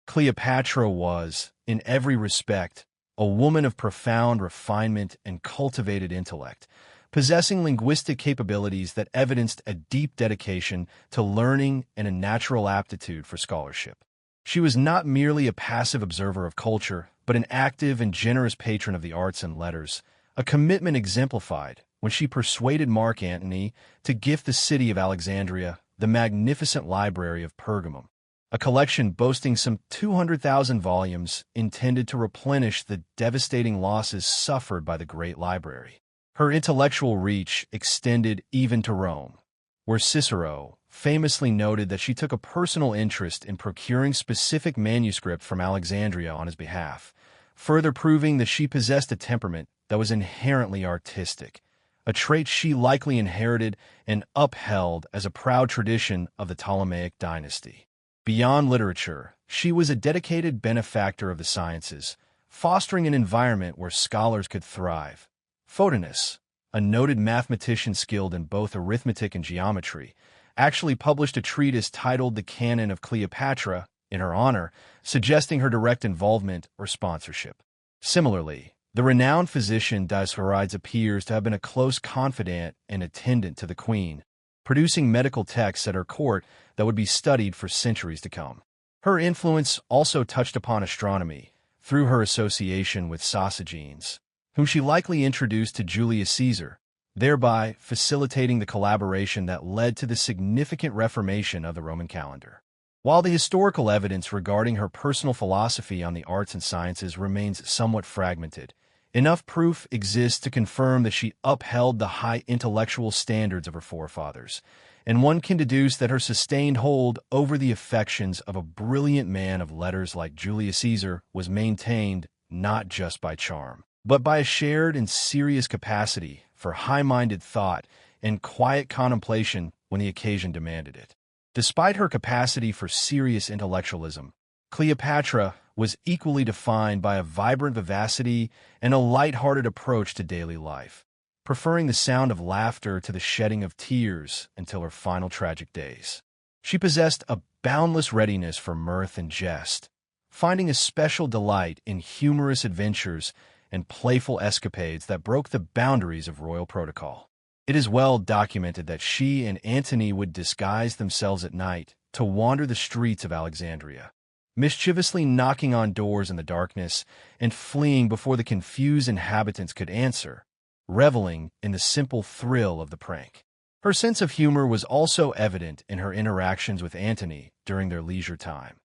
Cleopatra was, in every respect, a woman of profound refinement and cultivated intellect, possessing linguistic capabilities that evidenced a deep dedication to learning and a natural aptitude for scholarship. She was not merely a passive observer of culture, but an active and generous patron of the arts and letters, a commitment exemplified when she persuaded Mark Antony to gift the city of Alexandria the magnificent library of Pergamum, a collection boasting some 200,000 volumes intended to replenish the devastating losses suffered by the great library. Her intellectual reach extended even to Rome, where Cicero famously noted that she took a personal interest in procuring specific manuscript from Alexandria on his behalf, further proving that she possessed a temperament that was inherently artistic, a trait she likely inherited and upheld as a proud tradition of the Ptolemaic dynasty. Beyond literature, she was a dedicated benefactor of the sciences, fostering an environment where scholars could thrive. Photinus, a noted mathematician skilled in both arithmetic and geometry, actually published a treatise titled The Canon of Cleopatra in her honor, suggesting her direct involvement or sponsorship. Similarly, the renowned physician Dioscorides appears to have been a close confidant and attendant to the queen, producing medical texts at her court that would be studied for centuries to come. Her influence also touched upon astronomy through her association with Sosigenes, whom she likely introduced to Julius Caesar, thereby facilitating the collaboration that led to the significant reformation of the Roman calendar. While the historical evidence regarding her personal philosophy on the arts and sciences remains somewhat fragmented, enough proof exists to confirm that she upheld the high intellectual standards of her forefathers, and one can deduce that her sustained hold over the affections of a brilliant man of letters like Julius Caesar was maintained not just by charm, but by a shared and serious capacity for high-minded thought and quiet contemplation when the occasion demanded it. Despite her capacity for serious intellectualism, Cleopatra was equally defined by a vibrant vivacity and a light-hearted approach to daily life, preferring the sound of laughter to the shedding of tears until her final tragic days. She possessed a boundless readiness for mirth and jest, finding a special delight in humorous adventures and playful escapades that broke the boundaries of royal protocol. It is well documented that she and Antony would disguise themselves at night to wander the streets of Alexandria, mischievously knocking on doors in the darkness and fleeing before the confused inhabitants could answer, reveling in the simple thrill of the prank. Her sense of humor was also evident in her interactions with Antony during their leisure time.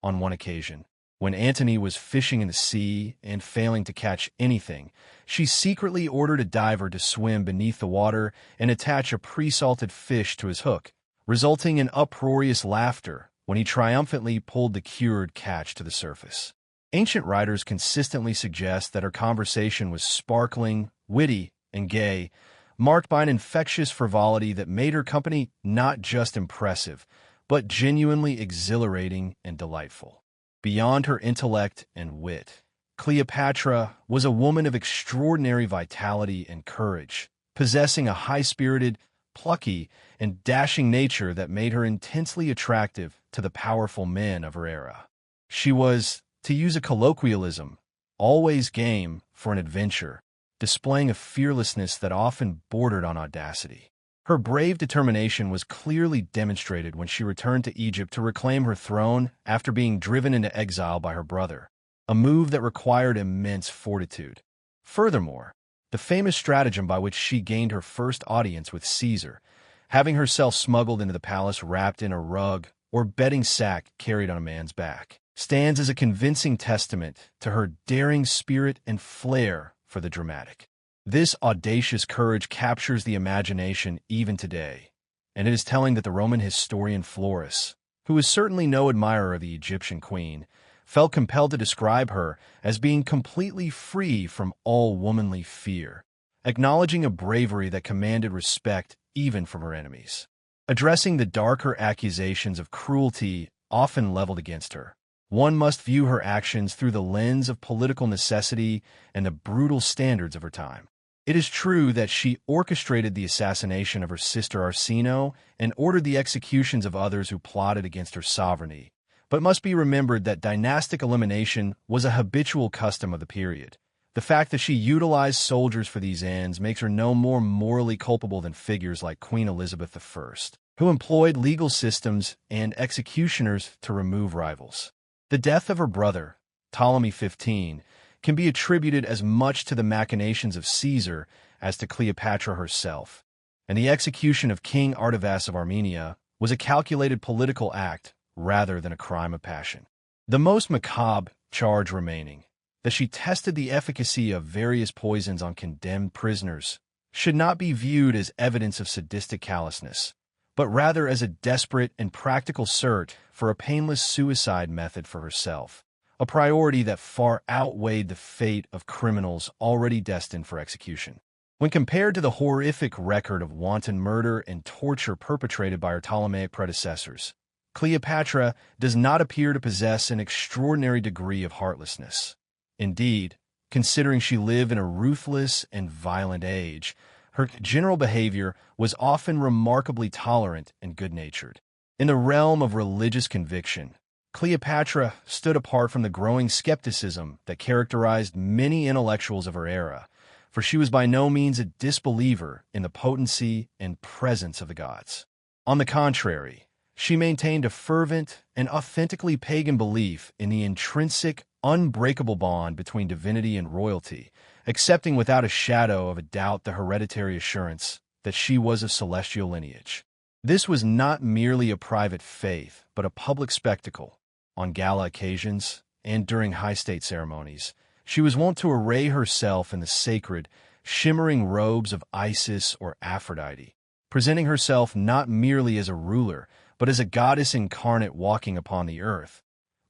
On one occasion, when Antony was fishing in the sea and failing to catch anything, she secretly ordered a diver to swim beneath the water and attach a pre-salted fish to his hook, resulting in uproarious laughter when he triumphantly pulled the cured catch to the surface. Ancient writers consistently suggest that her conversation was sparkling, witty, and gay, marked by an infectious frivolity that made her company not just impressive, but genuinely exhilarating and delightful. Beyond her intellect and wit, Cleopatra was a woman of extraordinary vitality and courage, possessing a high-spirited, plucky, and dashing nature that made her intensely attractive to the powerful men of her era. She was, to use a colloquialism, always game for an adventure, displaying a fearlessness that often bordered on audacity. Her brave determination was clearly demonstrated when she returned to Egypt to reclaim her throne after being driven into exile by her brother, a move that required immense fortitude. Furthermore, the famous stratagem by which she gained her first audience with Caesar, having herself smuggled into the palace wrapped in a rug or bedding sack carried on a man's back, stands as a convincing testament to her daring spirit and flair for the dramatic. This audacious courage captures the imagination even today, and it is telling that the Roman historian Florus, who is certainly no admirer of the Egyptian queen, felt compelled to describe her as being completely free from all womanly fear, acknowledging a bravery that commanded respect even from her enemies. Addressing the darker accusations of cruelty often leveled against her, one must view her actions through the lens of political necessity and the brutal standards of her time. It is true that she orchestrated the assassination of her sister Arsinoe and ordered the executions of others who plotted against her sovereignty, But it must be remembered that dynastic elimination was a habitual custom of the period. The fact that she utilized soldiers for these ends makes her no more morally culpable than figures like Queen Elizabeth I, who employed legal systems and executioners to remove rivals. The death of her brother, Ptolemy XV, can be attributed as much to the machinations of Caesar as to Cleopatra herself, and the execution of King Artavas of Armenia was a calculated political act rather than a crime of passion. The most macabre charge remaining, that she tested the efficacy of various poisons on condemned prisoners, should not be viewed as evidence of sadistic callousness, but rather as a desperate and practical search for a painless suicide method for herself, a priority that far outweighed the fate of criminals already destined for execution. When compared to the horrific record of wanton murder and torture perpetrated by her Ptolemaic predecessors, Cleopatra does not appear to possess an extraordinary degree of heartlessness. Indeed, considering she lived in a ruthless and violent age, her general behavior was often remarkably tolerant and good-natured. In the realm of religious conviction, Cleopatra stood apart from the growing skepticism that characterized many intellectuals of her era, for she was by no means a disbeliever in the potency and presence of the gods. On the contrary, she maintained a fervent and authentically pagan belief in the intrinsic, unbreakable bond between divinity and royalty, accepting without a shadow of a doubt the hereditary assurance that she was of celestial lineage. This was not merely a private faith, but a public spectacle. On gala occasions and during high-state ceremonies, she was wont to array herself in the sacred, shimmering robes of Isis or Aphrodite, presenting herself not merely as a ruler, but as a goddess incarnate walking upon the earth,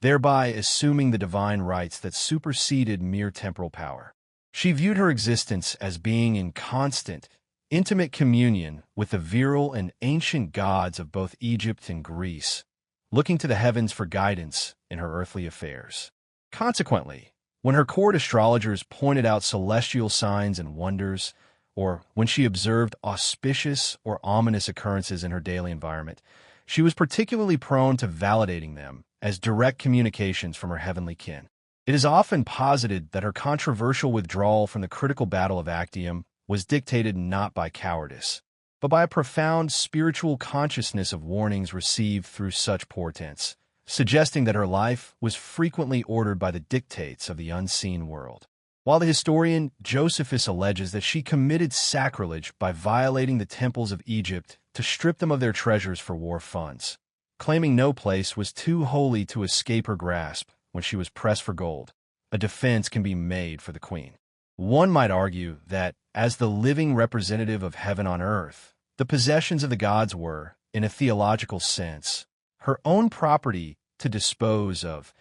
thereby assuming the divine rights that superseded mere temporal power. She viewed her existence as being in constant, intimate communion with the virile and ancient gods of both Egypt and Greece, looking to the heavens for guidance in her earthly affairs. Consequently, when her court astrologers pointed out celestial signs and wonders, or when she observed auspicious or ominous occurrences in her daily environment, she was particularly prone to validating them as direct communications from her heavenly kin. It is often posited that her controversial withdrawal from the critical battle of Actium was dictated not by cowardice, but by a profound spiritual consciousness of warnings received through such portents, suggesting that her life was frequently ordered by the dictates of the unseen world. While the historian Josephus alleges that she committed sacrilege by violating the temples of Egypt to strip them of their treasures for war funds, claiming no place was too holy to escape her grasp when she was pressed for gold, a defense can be made for the queen. One might argue that, as the living representative of heaven on earth, the possessions of the gods were, in a theological sense, her own property to dispose of,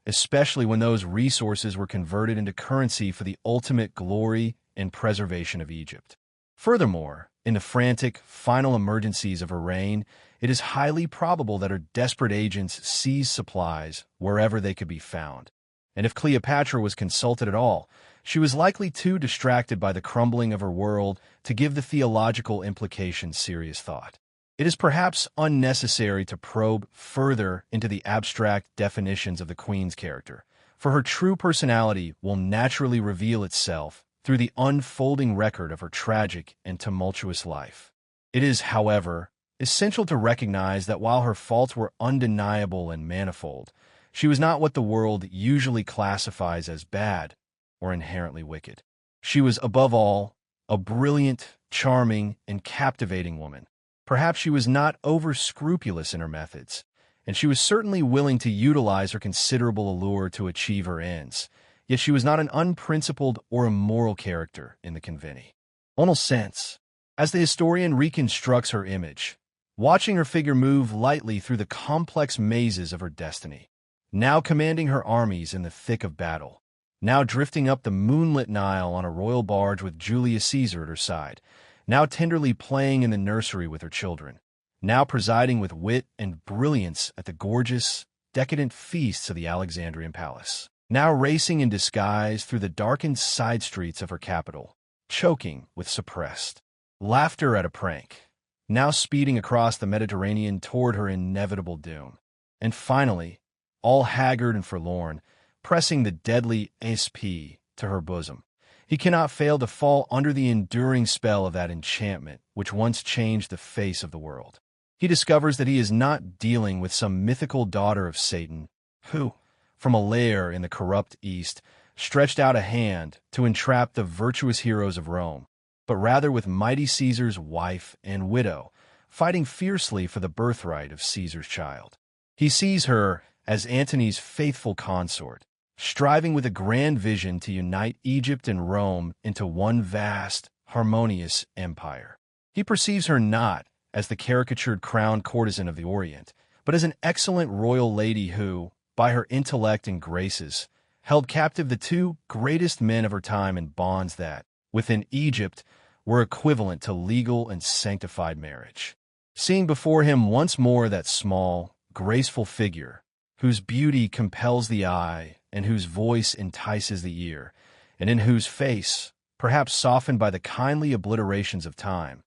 especially when those resources were converted into currency for the ultimate glory and preservation of Egypt. Furthermore, in the frantic, final emergencies of her reign, it is highly probable that her desperate agents seized supplies wherever they could be found. And if Cleopatra was consulted at all, she was likely too distracted by the crumbling of her world to give the theological implications serious thought. It is perhaps unnecessary to probe further into the abstract definitions of the Queen's character, for her true personality will naturally reveal itself through the unfolding record of her tragic and tumultuous life. It is, however, essential to recognize that while her faults were undeniable and manifold, she was not what the world usually classifies as bad or inherently wicked. She was, above all, a brilliant, charming, and captivating woman. Perhaps she was not over-scrupulous in her methods, and she was certainly willing to utilize her considerable allure to achieve her ends, yet she was not an unprincipled or immoral character in the conventional sense. As the historian reconstructs her image, watching her figure move lightly through the complex mazes of her destiny, now commanding her armies in the thick of battle, now drifting up the moonlit Nile on a royal barge with Julius Caesar at her side, now tenderly playing in the nursery with her children, now presiding with wit and brilliance at the gorgeous, decadent feasts of the Alexandrian palace, now racing in disguise through the darkened side streets of her capital, choking with suppressed laughter at a prank, now speeding across the Mediterranean toward her inevitable doom, and finally, all haggard and forlorn, pressing the deadly SP to her bosom. He cannot fail to fall under the enduring spell of that enchantment which once changed the face of the world. He discovers that he is not dealing with some mythical daughter of Satan, who, from a lair in the corrupt East, stretched out a hand to entrap the virtuous heroes of Rome, but rather with mighty Caesar's wife and widow, fighting fiercely for the birthright of Caesar's child. He sees her as Antony's faithful consort, striving with a grand vision to unite Egypt and Rome into one vast, harmonious empire. He perceives her not as the caricatured crowned courtesan of the Orient, but as an excellent royal lady who, by her intellect and graces, held captive the two greatest men of her time in bonds that, within Egypt, were equivalent to legal and sanctified marriage. Seeing before him once more that small, graceful figure, whose beauty compels the eye and whose voice entices the ear, and in whose face, perhaps softened by the kindly obliterations of time,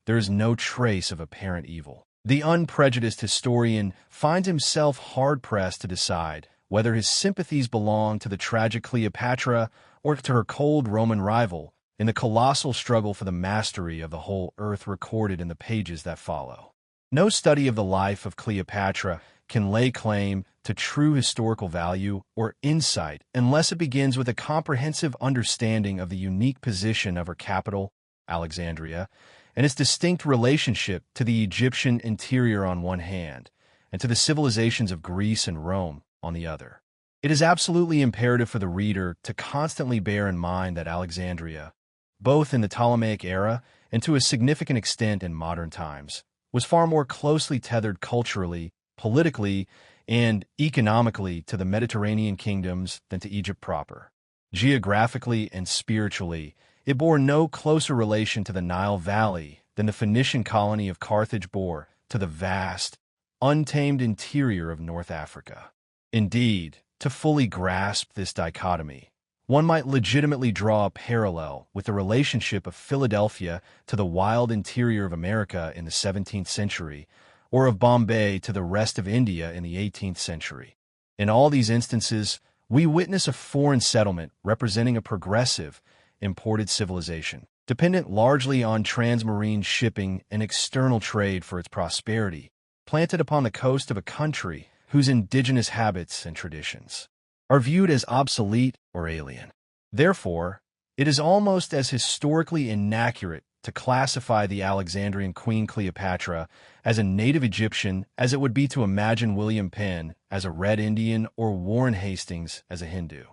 there is no trace of apparent evil. The unprejudiced historian finds himself hard-pressed to decide whether his sympathies belong to the tragic Cleopatra or to her cold Roman rival in the colossal struggle for the mastery of the whole earth recorded in the pages that follow. No study of the life of Cleopatra can lay claim to true historical value or insight unless it begins with a comprehensive understanding of the unique position of her capital, Alexandria, and its distinct relationship to the Egyptian interior on one hand, and to the civilizations of Greece and Rome on the other. It is absolutely imperative for the reader to constantly bear in mind that Alexandria, both in the Ptolemaic era and to a significant extent in modern times, was far more closely tethered culturally, politically, and economically to the Mediterranean kingdoms than to Egypt proper. Geographically and spiritually, it bore no closer relation to the Nile Valley than the Phoenician colony of Carthage bore to the vast, untamed interior of North Africa. Indeed, to fully grasp this dichotomy, one might legitimately draw a parallel with the relationship of Philadelphia to the wild interior of America in the 17th century, or of Bombay to the rest of India in the 18th century. In all these instances, we witness a foreign settlement representing a progressive, imported civilization, dependent largely on transmarine shipping and external trade for its prosperity, planted upon the coast of a country whose indigenous habits and traditions are viewed as obsolete or alien. Therefore, it is almost as historically inaccurate to classify the Alexandrian Queen Cleopatra as a native Egyptian as it would be to imagine William Penn as a Red Indian or Warren Hastings as a Hindu.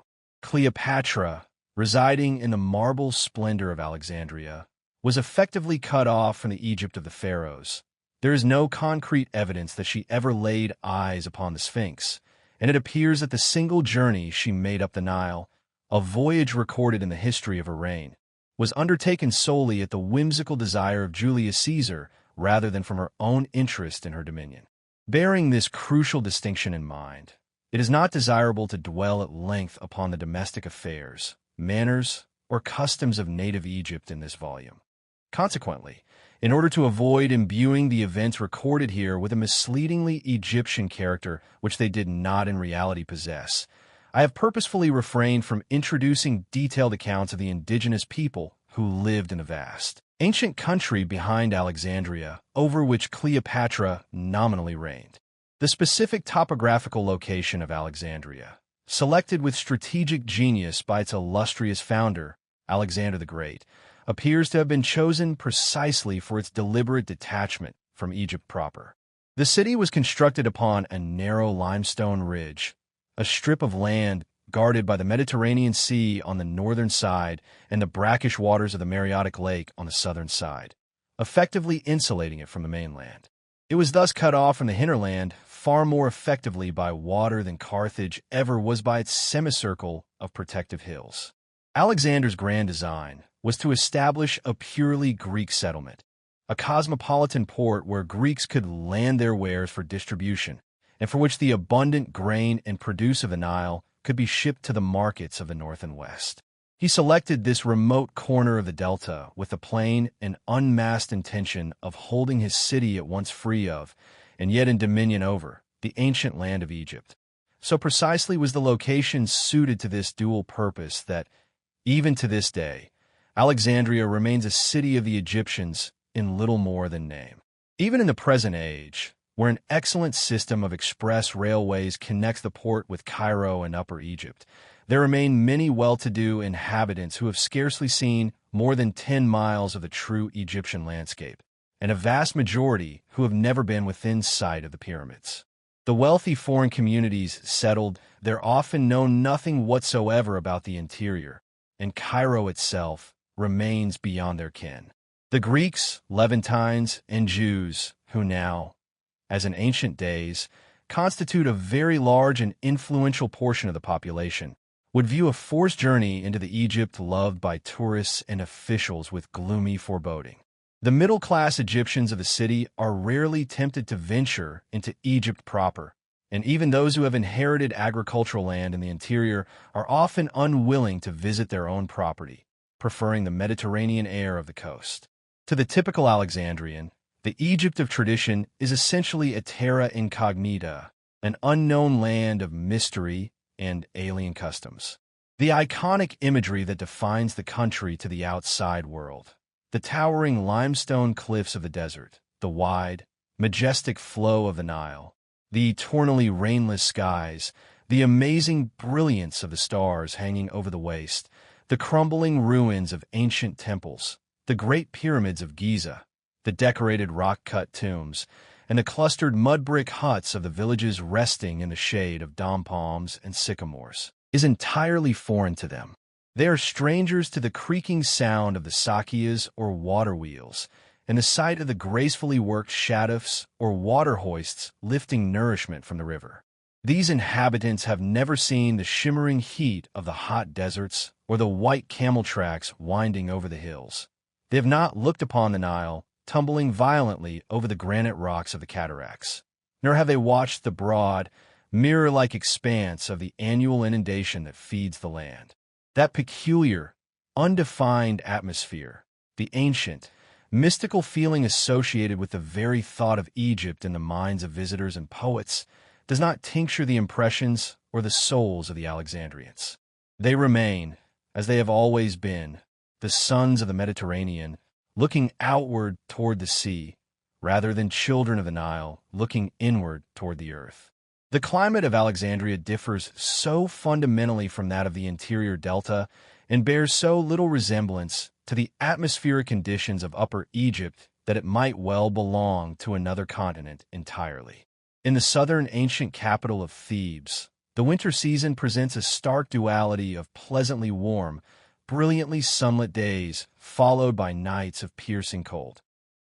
Cleopatra, residing in the marble splendor of Alexandria, was effectively cut off from the Egypt of the pharaohs. There is no concrete evidence that she ever laid eyes upon the Sphinx, and it appears that the single journey she made up the Nile, a voyage recorded in the history of her reign, was undertaken solely at the whimsical desire of Julius Caesar rather than from her own interest in her dominion. Bearing this crucial distinction in mind, it is not desirable to dwell at length upon the domestic affairs, manners, or customs of native Egypt in this volume. Consequently, in order to avoid imbuing the events recorded here with a misleadingly Egyptian character which they did not in reality possess, I have purposefully refrained from introducing detailed accounts of the indigenous people who lived in the vast, ancient country behind Alexandria, over which Cleopatra nominally reigned. The specific topographical location of Alexandria, selected with strategic genius by its illustrious founder, Alexander the Great, appears to have been chosen precisely for its deliberate detachment from Egypt proper. The city was constructed upon a narrow limestone ridge, a strip of land guarded by the Mediterranean Sea on the northern side and the brackish waters of the Mareotic Lake on the southern side, effectively insulating it from the mainland. It was thus cut off from the hinterland far more effectively by water than Carthage ever was by its semicircle of protective hills. Alexander's grand design was to establish a purely Greek settlement, a cosmopolitan port where Greeks could land their wares for distribution, and for which the abundant grain and produce of the Nile could be shipped to the markets of the north and west. He selected this remote corner of the delta with the plain and unmasked intention of holding his city at once free of, and yet in dominion over, the ancient land of Egypt. So precisely was the location suited to this dual purpose that, even to this day, Alexandria remains a city of the Egyptians in little more than name. Even in the present age, where an excellent system of express railways connects the port with Cairo and Upper Egypt, there remain many well-to-do inhabitants who have scarcely seen more than 10 miles of the true Egyptian landscape, and a vast majority who have never been within sight of the pyramids. The wealthy foreign communities settled there often know nothing whatsoever about the interior, and Cairo itself remains beyond their ken. The Greeks, Levantines, and Jews, who now, as in ancient days, constitute a very large and influential portion of the population, would view a forced journey into the Egypt loved by tourists and officials with gloomy foreboding. The middle-class Egyptians of the city are rarely tempted to venture into Egypt proper, and even those who have inherited agricultural land in the interior are often unwilling to visit their own property, preferring the Mediterranean air of the coast. To the typical Alexandrian, the Egypt of tradition is essentially a terra incognita, an unknown land of mystery and alien customs. The iconic imagery that defines the country to the outside world, the towering limestone cliffs of the desert, the wide, majestic flow of the Nile, the eternally rainless skies, the amazing brilliance of the stars hanging over the waste, the crumbling ruins of ancient temples, the great pyramids of Giza, the decorated rock-cut tombs, and the clustered mud-brick huts of the villages resting in the shade of dom palms and sycamores, is entirely foreign to them. They are strangers to the creaking sound of the sakias or water wheels, and the sight of the gracefully worked shadufs or water hoists lifting nourishment from the river. These inhabitants have never seen the shimmering heat of the hot deserts or the white camel tracks winding over the hills. They have not looked upon the Nile tumbling violently over the granite rocks of the cataracts, nor have they watched the broad, mirror-like expanse of the annual inundation that feeds the land. That peculiar, undefined atmosphere, the ancient, mystical feeling associated with the very thought of Egypt in the minds of visitors and poets, does not tincture the impressions or the souls of the Alexandrians. They remain, as they have always been, the sons of the Mediterranean, looking outward toward the sea, rather than children of the Nile, looking inward toward the earth. The climate of Alexandria differs so fundamentally from that of the interior delta and bears so little resemblance to the atmospheric conditions of Upper Egypt that it might well belong to another continent entirely. In the southern ancient capital of Thebes, the winter season presents a stark duality of pleasantly warm, brilliantly sunlit days followed by nights of piercing cold.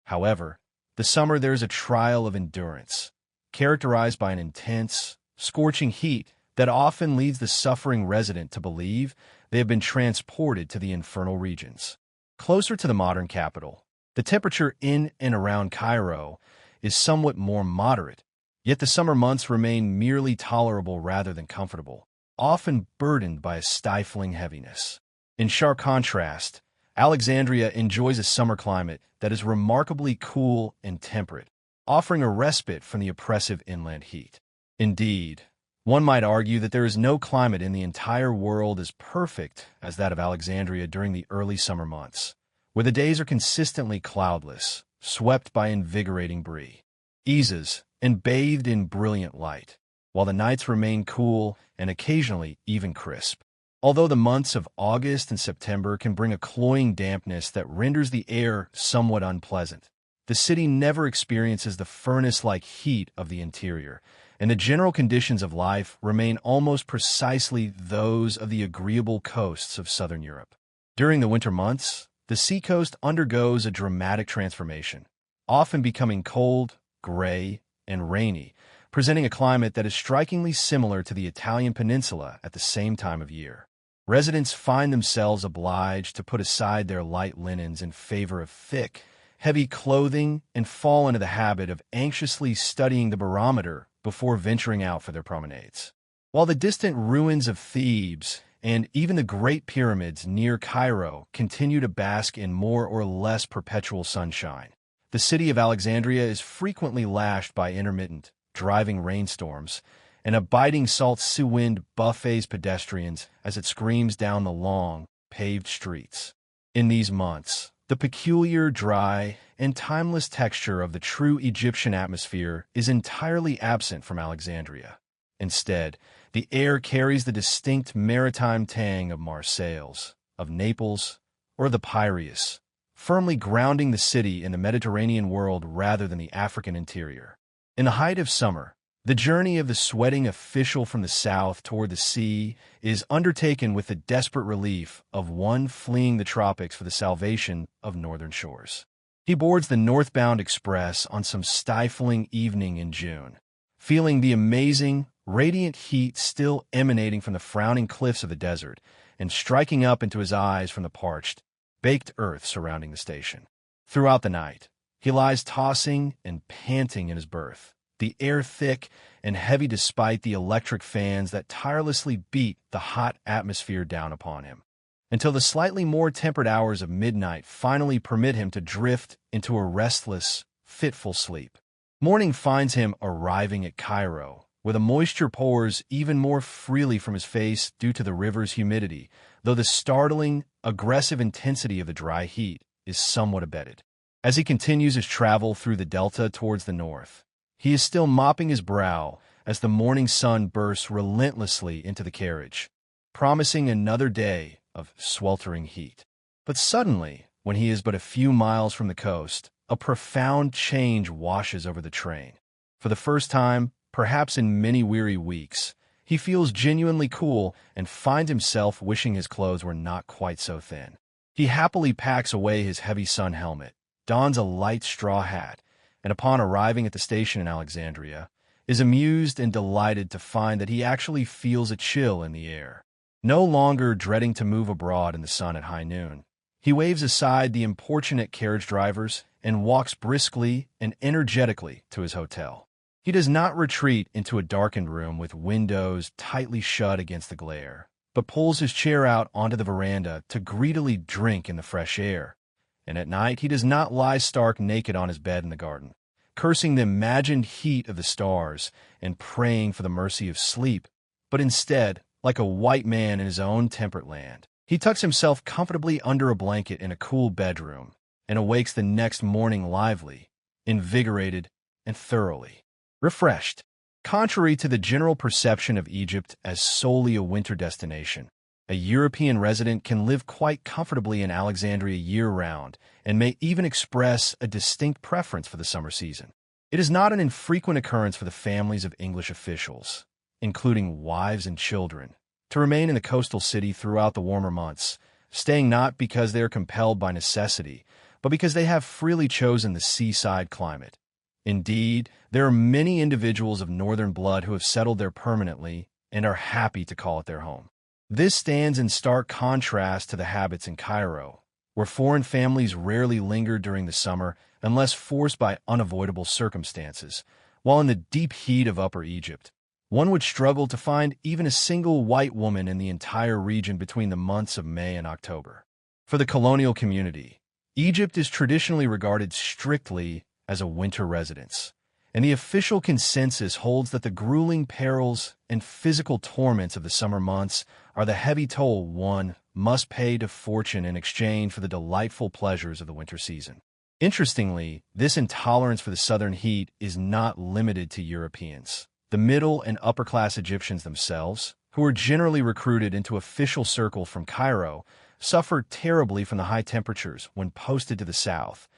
However, the summer there is a trial of endurance, characterized by an intense, scorching heat that often leads the suffering resident to believe they have been transported to the infernal regions. Closer to the modern capital, the temperature in and around Cairo is somewhat more moderate, yet the summer months remain merely tolerable rather than comfortable, often burdened by a stifling heaviness. In sharp contrast, Alexandria enjoys a summer climate that is remarkably cool and temperate, offering a respite from the oppressive inland heat. Indeed, one might argue that there is no climate in the entire world as perfect as that of Alexandria during the early summer months, where the days are consistently cloudless, swept by invigorating breezes, and bathed in brilliant light, while the nights remain cool and occasionally even crisp. Although the months of August and September can bring a cloying dampness that renders the air somewhat unpleasant, the city never experiences the furnace-like heat of the interior, and the general conditions of life remain almost precisely those of the agreeable coasts of southern Europe. During the winter months, the seacoast undergoes a dramatic transformation, often becoming cold, gray, and rainy, presenting a climate that is strikingly similar to the Italian peninsula at the same time of year. Residents find themselves obliged to put aside their light linens in favor of thick, heavy clothing and fall into the habit of anxiously studying the barometer before venturing out for their promenades. While the distant ruins of Thebes and even the Great Pyramids near Cairo continue to bask in more or less perpetual sunshine, the city of Alexandria is frequently lashed by intermittent, driving rainstorms, and a biting salt sea wind buffets pedestrians as it screams down the long, paved streets. In these months, the peculiar, dry, and timeless texture of the true Egyptian atmosphere is entirely absent from Alexandria. Instead, the air carries the distinct maritime tang of Marseilles, of Naples, or the Piraeus, firmly grounding the city in the Mediterranean world rather than the African interior. In the height of summer, the journey of the sweating official from the south toward the sea is undertaken with the desperate relief of one fleeing the tropics for the salvation of northern shores. He boards the northbound express on some stifling evening in June, feeling the amazing, radiant heat still emanating from the frowning cliffs of the desert and striking up into his eyes from the parched, baked earth surrounding the station. Throughout the night, he lies tossing and panting in his berth, the air thick and heavy despite the electric fans that tirelessly beat the hot atmosphere down upon him, until the slightly more tempered hours of midnight finally permit him to drift into a restless, fitful sleep. Morning finds him arriving at Cairo, where the moisture pours even more freely from his face due to the river's humidity, though the startling, aggressive intensity of the dry heat is somewhat abated. As he continues his travel through the delta towards the north, he is still mopping his brow as the morning sun bursts relentlessly into the carriage, promising another day of sweltering heat. But suddenly, when he is but a few miles from the coast, a profound change washes over the train. For the first time, perhaps in many weary weeks, he feels genuinely cool and finds himself wishing his clothes were not quite so thin. He happily packs away his heavy sun helmet, dons a light straw hat, and upon arriving at the station in Alexandria, is amused and delighted to find that he actually feels a chill in the air. No longer dreading to move abroad in the sun at high noon, he waves aside the importunate carriage drivers and walks briskly and energetically to his hotel. He does not retreat into a darkened room with windows tightly shut against the glare, but pulls his chair out onto the veranda to greedily drink in the fresh air. And at night he does not lie stark naked on his bed in the garden, cursing the imagined heat of the stars and praying for the mercy of sleep, but instead, like a white man in his own temperate land, he tucks himself comfortably under a blanket in a cool bedroom and awakes the next morning lively, invigorated, and thoroughly refreshed. Contrary to the general perception of Egypt as solely a winter destination, a European resident can live quite comfortably in Alexandria year-round and may even express a distinct preference for the summer season. It is not an infrequent occurrence for the families of English officials, including wives and children, to remain in the coastal city throughout the warmer months, staying not because they are compelled by necessity, but because they have freely chosen the seaside climate. Indeed, there are many individuals of northern blood who have settled there permanently and are happy to call it their home. This stands in stark contrast to the habits in Cairo, where foreign families rarely linger during the summer unless forced by unavoidable circumstances, while in the deep heat of Upper Egypt, one would struggle to find even a single white woman in the entire region between the months of May and October. For the colonial community, Egypt is traditionally regarded strictly as a winter residence, and the official consensus holds that the grueling perils and physical torments of the summer months are the heavy toll one must pay to fortune in exchange for the delightful pleasures of the winter season. Interestingly, this intolerance for the southern heat is not limited to Europeans. The middle and upper-class Egyptians themselves, who are generally recruited into official circle from Cairo, suffer terribly from the high temperatures when posted to the south,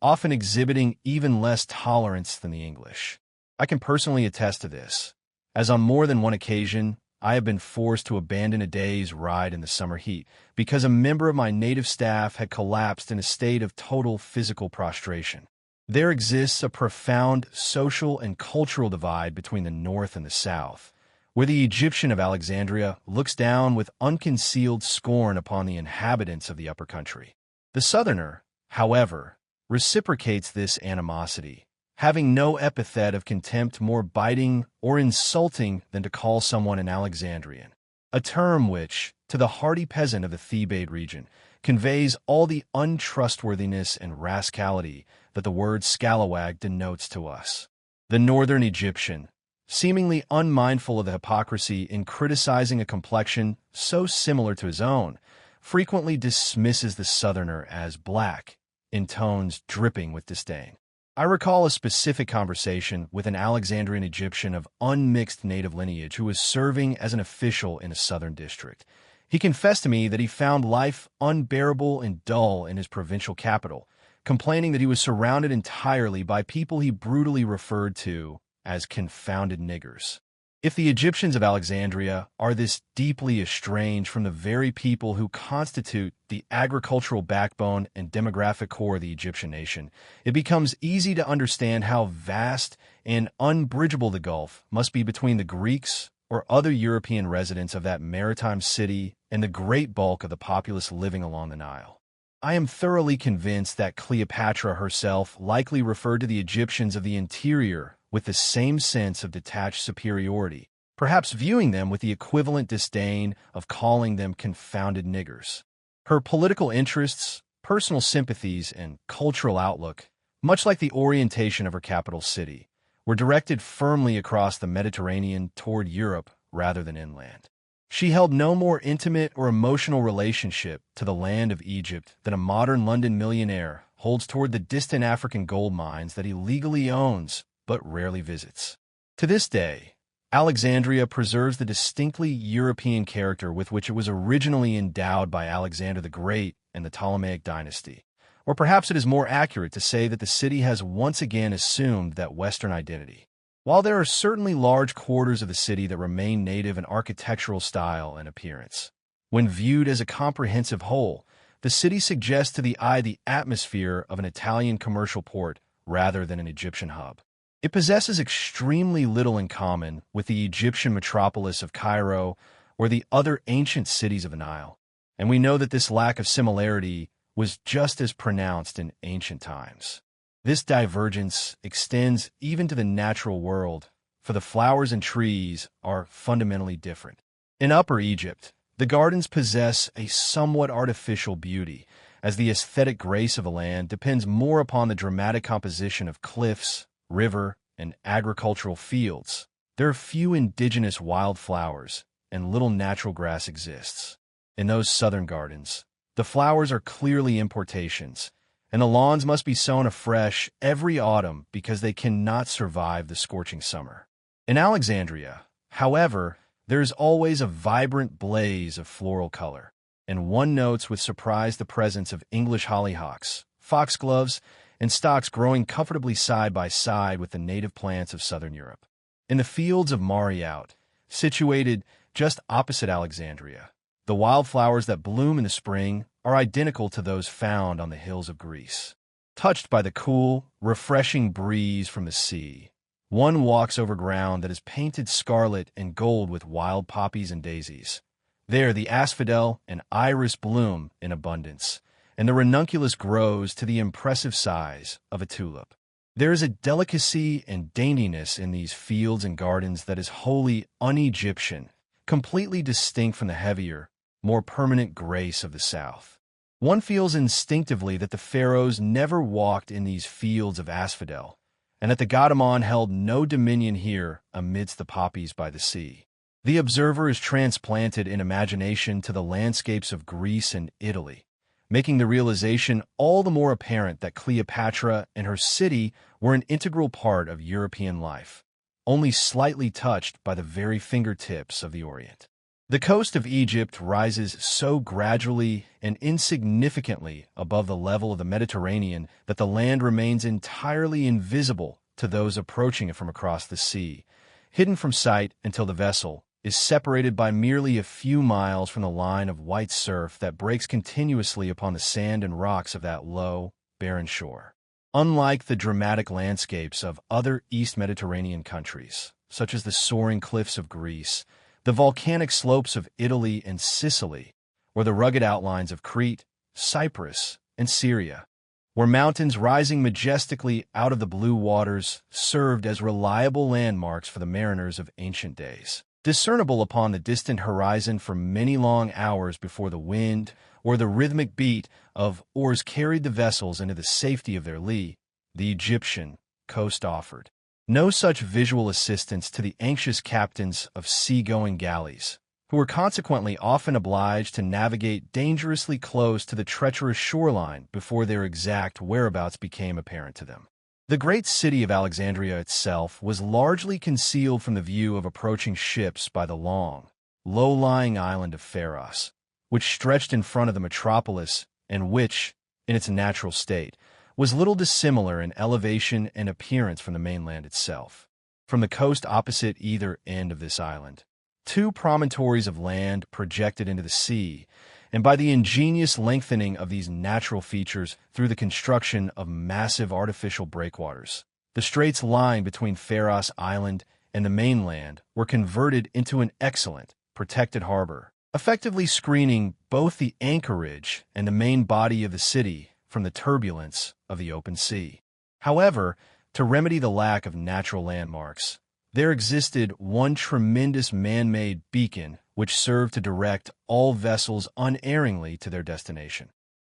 often exhibiting even less tolerance than the English. I can personally attest to this, as on more than one occasion, I have been forced to abandon a day's ride in the summer heat because a member of my native staff had collapsed in a state of total physical prostration. There exists a profound social and cultural divide between the North and the South, where the Egyptian of Alexandria looks down with unconcealed scorn upon the inhabitants of the upper country. The Southerner, however, reciprocates this animosity, having no epithet of contempt more biting or insulting than to call someone an Alexandrian, a term which, to the hardy peasant of the Thebaid region, conveys all the untrustworthiness and rascality that the word scalawag denotes to us. The northern Egyptian, seemingly unmindful of the hypocrisy in criticizing a complexion so similar to his own, frequently dismisses the southerner as black, in tones dripping with disdain. I recall a specific conversation with an Alexandrian Egyptian of unmixed native lineage who was serving as an official in a southern district. He confessed to me that he found life unbearable and dull in his provincial capital, complaining that he was surrounded entirely by people he brutally referred to as confounded niggers. If the Egyptians of Alexandria are this deeply estranged from the very people who constitute the agricultural backbone and demographic core of the Egyptian nation, it becomes easy to understand how vast and unbridgeable the gulf must be between the Greeks or other European residents of that maritime city and the great bulk of the populace living along the Nile. I am thoroughly convinced that Cleopatra herself likely referred to the Egyptians of the interior with the same sense of detached superiority, perhaps viewing them with the equivalent disdain of calling them confounded niggers. Her political interests, personal sympathies, and cultural outlook, much like the orientation of her capital city, were directed firmly across the Mediterranean toward Europe rather than inland. She held no more intimate or emotional relationship to the land of Egypt than a modern London millionaire holds toward the distant African gold mines that he legally owns but rarely visits. To this day, Alexandria preserves the distinctly European character with which it was originally endowed by Alexander the Great and the Ptolemaic dynasty. Or perhaps it is more accurate to say that the city has once again assumed that Western identity. While there are certainly large quarters of the city that remain native in architectural style and appearance, when viewed as a comprehensive whole, the city suggests to the eye the atmosphere of an Italian commercial port rather than an Egyptian hub. It possesses extremely little in common with the Egyptian metropolis of Cairo or the other ancient cities of the Nile, and we know that this lack of similarity was just as pronounced in ancient times. This divergence extends even to the natural world, for the flowers and trees are fundamentally different. In Upper Egypt, the gardens possess a somewhat artificial beauty, as the aesthetic grace of the land depends more upon the dramatic composition of cliffs, river, and agricultural fields. There are few indigenous wildflowers, and little natural grass exists. In those southern gardens, the flowers are clearly importations, and the lawns must be sown afresh every autumn because they cannot survive the scorching summer. In Alexandria, however, there is always a vibrant blaze of floral color, and one notes with surprise the presence of English hollyhocks, foxgloves, and stocks growing comfortably side by side with the native plants of southern Europe. In the fields of Mariaut, situated just opposite Alexandria, the wildflowers that bloom in the spring are identical to those found on the hills of Greece. Touched by the cool, refreshing breeze from the sea, one walks over ground that is painted scarlet and gold with wild poppies and daisies. There the asphodel and iris bloom in abundance, and the ranunculus grows to the impressive size of a tulip. There is a delicacy and daintiness in these fields and gardens that is wholly un-Egyptian, completely distinct from the heavier, more permanent grace of the South. One feels instinctively that the pharaohs never walked in these fields of asphodel, and that the Gadamon held no dominion here amidst the poppies by the sea. The observer is transplanted in imagination to the landscapes of Greece and Italy, making the realization all the more apparent that Cleopatra and her city were an integral part of European life, only slightly touched by the very fingertips of the Orient. The coast of Egypt rises so gradually and insignificantly above the level of the Mediterranean that the land remains entirely invisible to those approaching it from across the sea, hidden from sight until the vessel is separated by merely a few miles from the line of white surf that breaks continuously upon the sand and rocks of that low, barren shore. Unlike the dramatic landscapes of other East Mediterranean countries, such as the soaring cliffs of Greece, the volcanic slopes of Italy and Sicily, or the rugged outlines of Crete, Cyprus, and Syria, where mountains rising majestically out of the blue waters served as reliable landmarks for the mariners of ancient days, discernible upon the distant horizon for many long hours before the wind or the rhythmic beat of oars carried the vessels into the safety of their lee. The Egyptian coast offered No such visual assistance to the anxious captains of sea-going galleys, who were consequently often obliged to navigate dangerously close to the treacherous shoreline before their exact whereabouts became apparent to them. The great city of Alexandria itself was largely concealed from the view of approaching ships by the long, low-lying island of Pharos, which stretched in front of the metropolis and which, in its natural state, was little dissimilar in elevation and appearance from the mainland itself. From the coast opposite either end of this island, two promontories of land projected into the sea, and by the ingenious lengthening of these natural features through the construction of massive artificial breakwaters, the straits lying between Pharos Island and the mainland were converted into an excellent, protected harbor, effectively screening both the anchorage and the main body of the city from the turbulence of the open sea. However, to remedy the lack of natural landmarks, there existed one tremendous man-made beacon which served to direct all vessels unerringly to their destination: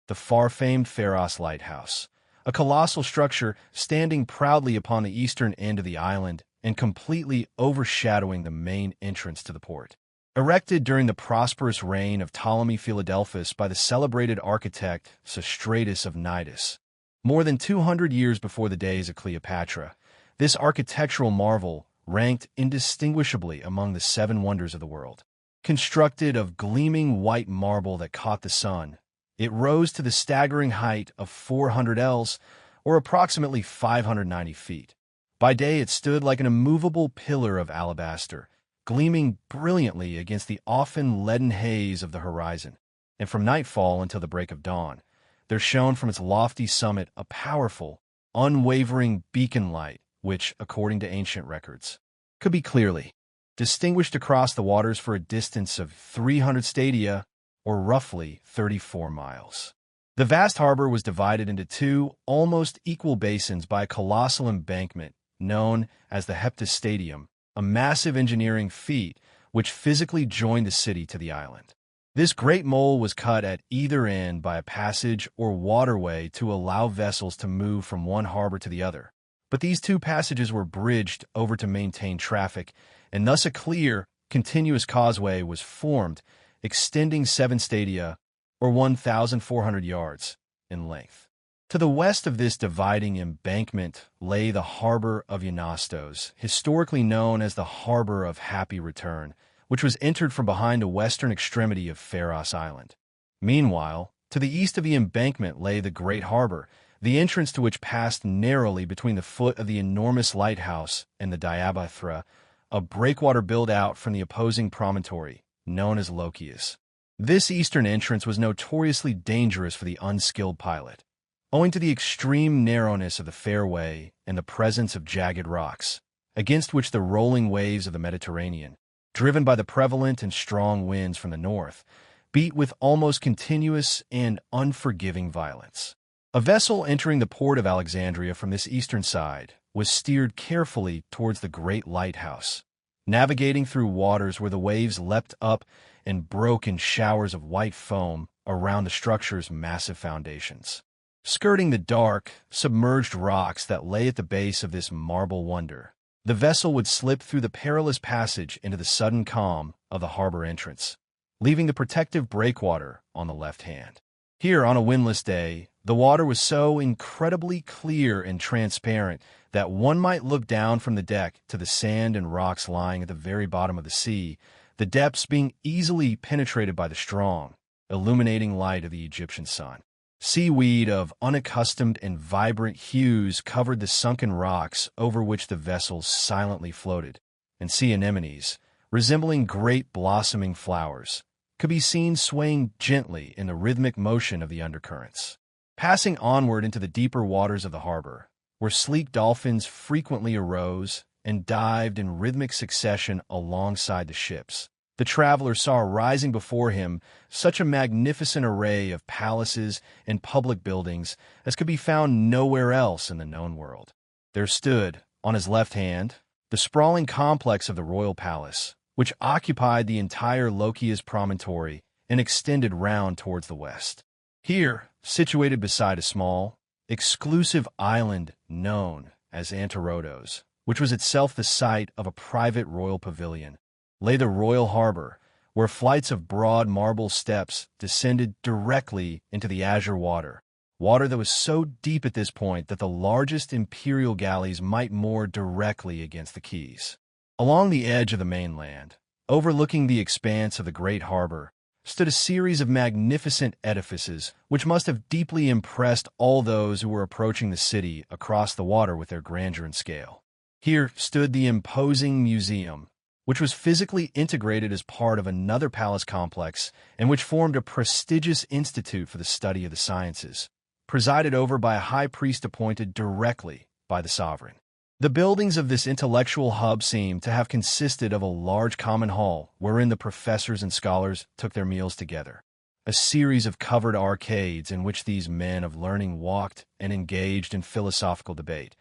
the far-famed Pharos Lighthouse, a colossal structure standing proudly upon the eastern end of the island and completely overshadowing the main entrance to the port. Erected during the prosperous reign of Ptolemy Philadelphus by the celebrated architect Sostratus of Cnidus, more than 200 years before the days of Cleopatra, this architectural marvel ranked indistinguishably among the seven wonders of the world. Constructed of gleaming white marble that caught the sun, it rose to the staggering height of 400 ells, or approximately 590 feet. By day it stood like an immovable pillar of alabaster, gleaming brilliantly against the often leaden haze of the horizon, and from nightfall until the break of dawn, there shone from its lofty summit a powerful, unwavering beacon light which, according to ancient records, could be clearly distinguished across the waters for a distance of 300 stadia, or roughly 34 miles. The vast harbor was divided into two almost equal basins by a colossal embankment known as the Heptastadium, a massive engineering feat which physically joined the city to the island. This great mole was cut at either end by a passage or waterway to allow vessels to move from one harbor to the other. But these two passages were bridged over to maintain traffic, and thus a clear, continuous causeway was formed, extending 7 stadia, or 1,400 yards, in length. To the west of this dividing embankment lay the harbor of Ionistos, historically known as the Harbor of Happy Return, which was entered from behind the western extremity of Pharos Island. Meanwhile, to the east of the embankment lay the Great Harbor, the entrance to which passed narrowly between the foot of the enormous lighthouse and the Diabathra, a breakwater built-out from the opposing promontory, known as Lochias. This eastern entrance was notoriously dangerous for the unskilled pilot, owing to the extreme narrowness of the fairway and the presence of jagged rocks, against which the rolling waves of the Mediterranean, driven by the prevalent and strong winds from the north, beat with almost continuous and unforgiving violence. A vessel entering the port of Alexandria from this eastern side was steered carefully towards the great lighthouse, navigating through waters where the waves leapt up and broke in showers of white foam around the structure's massive foundations. Skirting the dark, submerged rocks that lay at the base of this marble wonder, the vessel would slip through the perilous passage into the sudden calm of the harbor entrance, leaving the protective breakwater on the left hand. Here, on a windless day, the water was so incredibly clear and transparent that one might look down from the deck to the sand and rocks lying at the very bottom of the sea, the depths being easily penetrated by the strong, illuminating light of the Egyptian sun. Seaweed of unaccustomed and vibrant hues covered the sunken rocks over which the vessels silently floated, and sea anemones, resembling great blossoming flowers, could be seen swaying gently in the rhythmic motion of the undercurrents. Passing onward into the deeper waters of the harbor, where sleek dolphins frequently arose and dived in rhythmic succession alongside the ships, the traveler saw rising before him such a magnificent array of palaces and public buildings as could be found nowhere else in the known world. There stood, on his left hand, the sprawling complex of the royal palace, which occupied the entire Lochias promontory and extended round towards the west. Here, situated beside a small, exclusive island known as Antirodos, which was itself the site of a private royal pavilion, lay the royal harbor, where flights of broad marble steps descended directly into the azure water that was so deep at this point that the largest imperial galleys might moor directly against the quays. Along the edge of the mainland, overlooking the expanse of the great harbor, stood a series of magnificent edifices which must have deeply impressed all those who were approaching the city across the water with their grandeur and scale. Here stood the imposing museum, which was physically integrated as part of another palace complex and which formed a prestigious institute for the study of the sciences, presided over by a high priest appointed directly by the sovereign. The buildings of this intellectual hub seem to have consisted of a large common hall wherein the professors and scholars took their meals together, a series of covered arcades in which these men of learning walked and engaged in philosophical debate,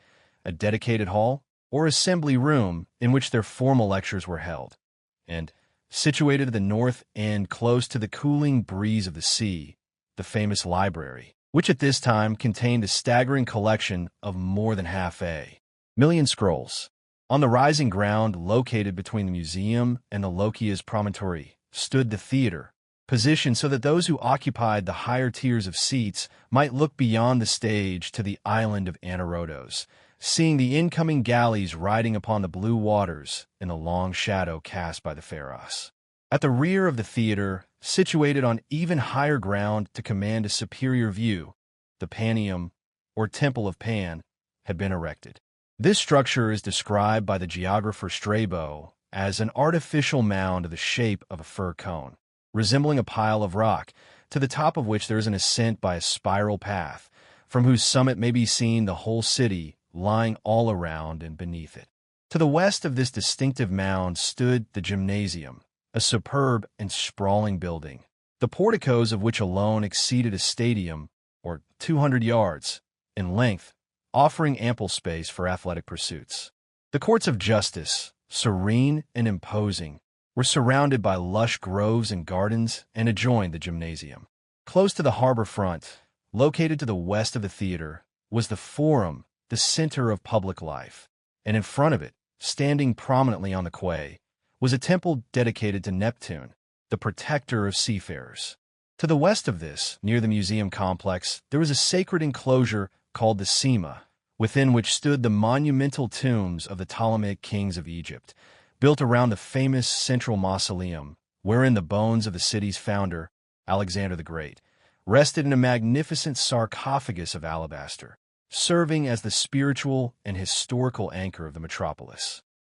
a dedicated hall or assembly room in which their formal lectures were held, and, situated at the north end close to the cooling breeze of the sea, the famous library, which at this time contained a staggering collection of more than 500,000 scrolls. On the rising ground located between the museum and the Lokia's promontory stood the theater, positioned so that those who occupied the higher tiers of seats might look beyond the stage to the island of Anarodos, seeing the incoming galleys riding upon the blue waters in the long shadow cast by the Pharos. At the rear of the theater, situated on even higher ground to command a superior view, the Paneum, or Temple of Pan, had been erected. This structure is described by the geographer Strabo as an artificial mound of the shape of a fir cone, resembling a pile of rock, to the top of which there is an ascent by a spiral path, from whose summit may be seen the whole city lying all around and beneath it. To the west of this distinctive mound stood the gymnasium, a superb and sprawling building, the porticos of which alone exceeded a stadium, or 200 yards, in length, offering ample space for athletic pursuits. The courts of justice, serene and imposing, were surrounded by lush groves and gardens and adjoined the gymnasium. Close to the harbor front, located to the west of the theater, was the Forum, the center of public life, and in front of it, standing prominently on the quay, was a temple dedicated to Neptune, the protector of seafarers. To the west of this, near the museum complex, there was a sacred enclosure called the Sema, within which stood the monumental tombs of the Ptolemaic kings of Egypt, built around the famous central mausoleum, wherein the bones of the city's founder, Alexander the Great, rested in a magnificent sarcophagus of alabaster, serving as the spiritual and historical anchor of the metropolis.